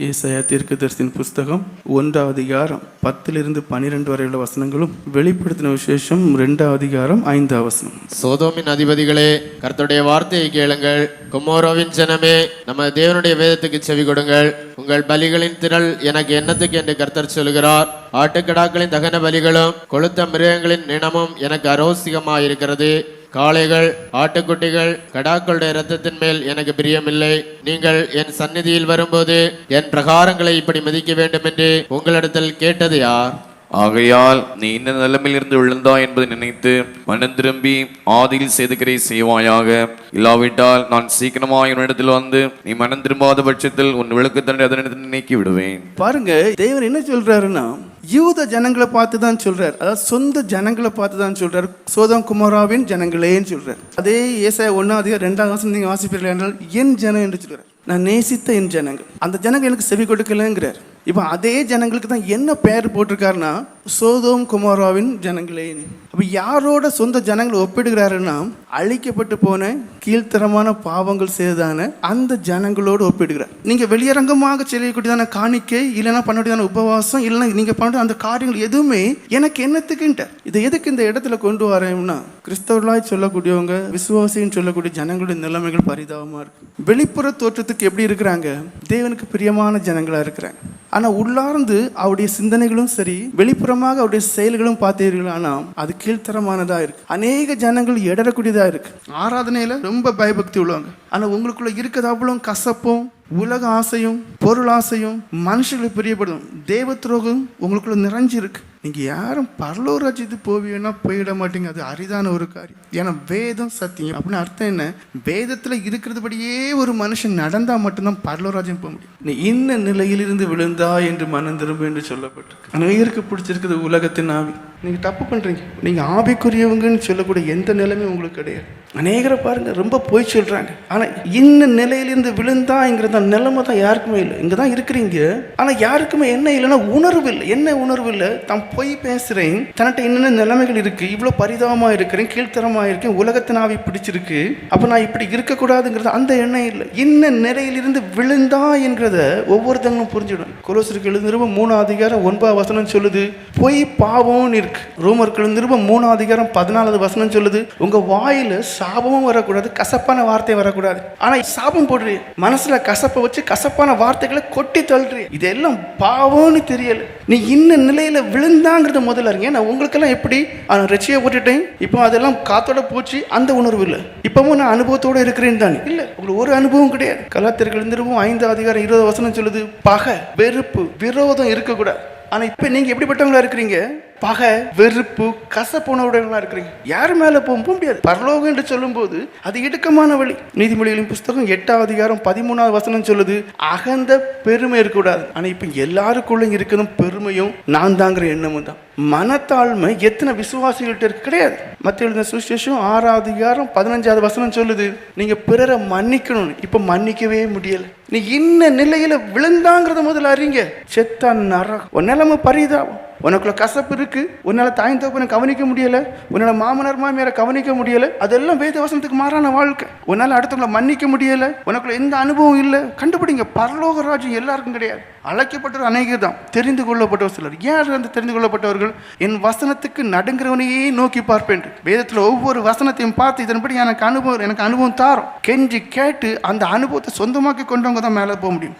ஏசாயா தீர்க்கதரிசியின் புஸ்தகம் 1 அதிகாரம் 10-12 வரையுள்ள வசனங்களும், வெளிப்படுத்தின விசேஷம் 2 அதிகாரம் 5 வசனம். சோதோமின் அதிபதிகளே, கர்த்தருடைய வார்த்தையை கேளுங்கள். கொமோரோவின் ஜனமே, நம்ம தேவனுடைய வேதத்துக்கு செவி கொடுங்கள். உங்கள் பலிகளின் திரள் எனக்கு என்னத்துக்கு என்று கர்த்தர் சொல்கிறார். ஆட்டுக்கடாக்களின் தகன பலிகளும் கொளுத்த மிருகங்களின் நினமும் எனக்கு அரோசிகமாயிருக்கிறது. காளைகள் ஆட்டுக்குட்டிகள் கடாக்களுடைய இரத்தத்தின் மேல் எனக்கு பிரியமில்லை. நீங்கள் என் சந்நிதியில் வரும்போது என் பிரகாரங்களை இப்படி மதிக்க வேண்டும் என்று உங்களிடத்தில் கேட்டது யார்? ஆகையால் நீ இந்த நிலைமையில் இருந்து விழுந்தா என்பதை நினைத்து மனம் திரும்பி ஆதியில் செய்துகிறே செய்வாயாக. இல்லாவிட்டால் நான் சீக்கிரமாக உன்னிடத்தில் வந்து நீ மனம் திரும்பாத பட்சத்தில் உன் விளக்கு தண்டை அதனை நீக்கி விடுவேன். பாருங்க, தேவன் என்ன சொல்றாருன்னா, யூத ஜனங்களை பார்த்து தான் சொல்றாரு. அதாவது சொந்த ஜனங்களை பார்த்து தான் சொல்றாரு. சோதோம் குமோராவின் ஜனங்களேன்னு சொல்றாரு. அதே ஏசாயா 1 அதிகாரம் 2 வசனம் நீங்க வாசிப்பீர்கள் என்றால், என் ஜனம் என்று சொல்றாரு. நான் நேசித்த என் ஜனங்கள். அந்த ஜனங்கள் எனக்கு செவி கொடுக்கலங்கிறார். இப்போ அதே ஜனங்களுக்கு தான் என்ன பெயர் போட்டிருக்காருன்னா, சோதோம் குமோராவின் ஜனங்களே. அப்போ யாரோட சொந்த ஜனங்களை ஒப்பிடுகிறாருன்னா, அழிக்கப்பட்டு போன கீழ்த்தரமான பாவங்கள் செய்ததான அந்த ஜனங்களோடு ஒப்பிடுகிறார். நீங்க வெளியரங்கமாக செய்யக்கூடியதான காணிக்கை, இல்லைன்னா பண்ணக்கூடியதான உபவாசம், இல்லைன்னா நீங்க பண்ணுற அந்த காரியங்கள் எதுவுமே எனக்கு என்னத்துக்குன்ட்டு இதை எதுக்கு இந்த இடத்துல கொண்டு வரேன்னா, கிறிஸ்தவர்களாய் சொல்லக்கூடியவங்க, விசுவாசின்னு சொல்லக்கூடிய ஜனங்களுடைய நிலைமைகள் பரிதாபமா இருக்கு. வெளிப்புற தோற்றத்துக்கு எப்படி இருக்கிறாங்க? தேவனுக்கு பிரியமான ஜனங்களா இருக்கிறாங்க. ஆனா உள்ளார்ந்து அவருடைய சிந்தனைகளும் சரி, வெளிப்புறமாக அவருடைய செயல்களும் பார்த்தீர்கள், ஆனா அது கீழ்த்தரமானதா இருக்கு. அநேக ஜனங்கள் இடரக்கூடியதா இருக்கு. ஆராதனையில ரொம்ப பயபக்தி உள்ளவங்க, ஆனா உங்களுக்குள்ள இருக்கிறது அவ்வளவு கசப்பும், உலக ஆசையும், பொருள் ஆசையும், மனுஷங்களை பிரியப்படும் தேவ துரோகம் உங்களுக்குள்ள நிறைஞ்சு இருக்கு. நீங்க யாரும் பரலோக ராஜ்யத்துக்கு போவீங்கன்னா போயிட மாட்டீங்க. அது அரிதான ஒரு காரியம். ஏன்னா வேதம் சத்தியம் அப்படின்னு அர்த்தம் என்ன? வேதத்துல இருக்கிறதுபடியே ஒரு மனுஷன் நடந்தா மட்டும்தான் பரலோக ராஜ்யம் போக முடியும். நீ இன்ன நிலையிலிருந்து விழுந்தா என்று மனம் திரும்ப என்று சொல்லப்பட்டிருக்கு. அநேகருக்கு பிடிச்சிருக்குது உலகத்தின் ஆவி. நீங்க தப்பு பண்றீங்க. நீங்க ஆவிக்குரியவங்கன்னு சொல்லக்கூடிய எந்த நிலைமையும் உங்களுக்கு கிடையாது. அநேகரை பாருங்க, ரொம்ப போய் சொல்றாங்க. ஆனா இன்ன நிலையிலிருந்து விழுந்தாங்கிறத நிலைமை தான் யாருக்குமே இல்லை. இங்கதான் இருக்கிறீங்க, ஆனா யாருக்குமே என்ன இல்லைன்னா உணர்வு இல்லை. என்ன உணர்வு இல்லை? தான் போய் பேசுறேன், தன்னிட்ட என்னென்ன நிலைமைகள் இருக்கு, இவ்வளவு பரிதாபமா இருக்கிறேன், கீழ்த்தரமா இருக்கேன், உலகத்தின் ஆவி பிடிச்சிருக்கு, அப்ப நான் இப்படி இருக்கக்கூடாதுங்கிறது அந்த எண்ணம் இல்லை. இன்ன நிலையிலிருந்து விழுந்தா என்கிறத ஒவ்வொருத்தங்களும் புரிஞ்சிடும். கொலோசியருக்கு எழுதின 3 அதிகாரம் 9 வசனம் சொல்லுது, பொய் பாவம்னு இருக்கு. ரோமருக்கு எழுதின 3 அதிகாரம் 14 வசனம் சொல்லுது, உங்க வாயில சாபமும் வரக்கூடாது, கசப்பான வார்த்தை வரக்கூடாது. ஆனா சாபம் போடுறீ, மனசுல கசப்பை வச்சு கசப்பான வார்த்தைகளை கொட்டி தள்ளுறீ. இதெல்லாம் பாவம்னு தெரியல. நீ இன்ன நிலையில விழுந்தாங்கிறத முதல்ல இருங்க. நான் உங்களுக்கெல்லாம் எப்படி ரட்சியை போட்டுட்டேன், இப்போ அதெல்லாம் காத்தோட போச்சு, அந்த உணர்வு இல்லை. இப்பவும் நான் அனுபவத்தோட இருக்கிறேன்னு தானே இல்லை, உங்களுக்கு ஒரு அனுபவம் கிடையாது. கலாத்தியர்கள் 5 அதிகாரம் 20 வசனம் சொல்லுது, பகை, வெறுப்பு, விரோதம் இருக்கக்கூடாது. ஆனா இப்ப நீங்க எப்படிப்பட்டவங்களா இருக்கிறீங்க? பகை, வெறுப்பு, கசப்புணர்வுடையவங்களா இருக்கிறீங்க. யாரு மேல போக முடியாது. பரலோகம் என்று சொல்லும் போது அது இடுக்கமான வழி. நீதிமொழிகளின் புஸ்தகம் 8 அதிகாரம் 13 வசனம் சொல்லுது, அகந்த பெருமை இருக்கக்கூடாது. ஆனா இப்ப எல்லாருக்குள்ள இருக்கணும் பெருமையும் நான் தாங்கிற எண்ணமும் தான். மனத்தாழ்மை எத்தனை விசுவாசிகள்கிட்ட இருக்கு? கிடையாது. மத்திய எழுதின சுவிசேஷம் 6 அதிகாரம் 15 வசனம் சொல்லுது, நீங்க பிறரை மன்னிக்கணும். இப்ப மன்னிக்கவே முடியல. நீ இன்ன நிலையில விழுந்தாங்கிறத முதல்ல அறிங்க. செத்தான் நரகம். ஒரு நிலைமை பரிதாபம். உனக்குள்ள கசப்பு இருக்கு, உன்னால தாய் தகப்பனை கவனிக்க முடியல, உன்னால மாமனார் மாமியாரை கவனிக்க முடியல, அதெல்லாம் வேத வசனத்துக்கு மாறான வாழ்க்கை. உன்னால அடுத்தவங்களை மன்னிக்க முடியல, உனக்குள்ள எந்த அனுபவம் இல்லை. கண்டுபிடிங்க, பரலோக ராஜ்யம் எல்லாருக்கும் கிடையாது. அழைக்கப்பட்டவர் அநேகர் தான், தெரிந்து கொள்ளப்பட்டவர் சிலர். யார் அந்த தெரிந்து கொள்ளப்பட்டவர்கள்? என் வசனத்துக்கு நடுங்கிறவனையே நோக்கி பார்ப்பேன். வேதத்துல ஒவ்வொரு வசனத்தையும் பார்த்து இதன்படி எனக்கு அனுபவம் தாரும் கெஞ்சி கேட்டு அந்த அனுபவத்தை சொந்தமாக்கி கொண்டவங்க தான் மேலே போக முடியும்.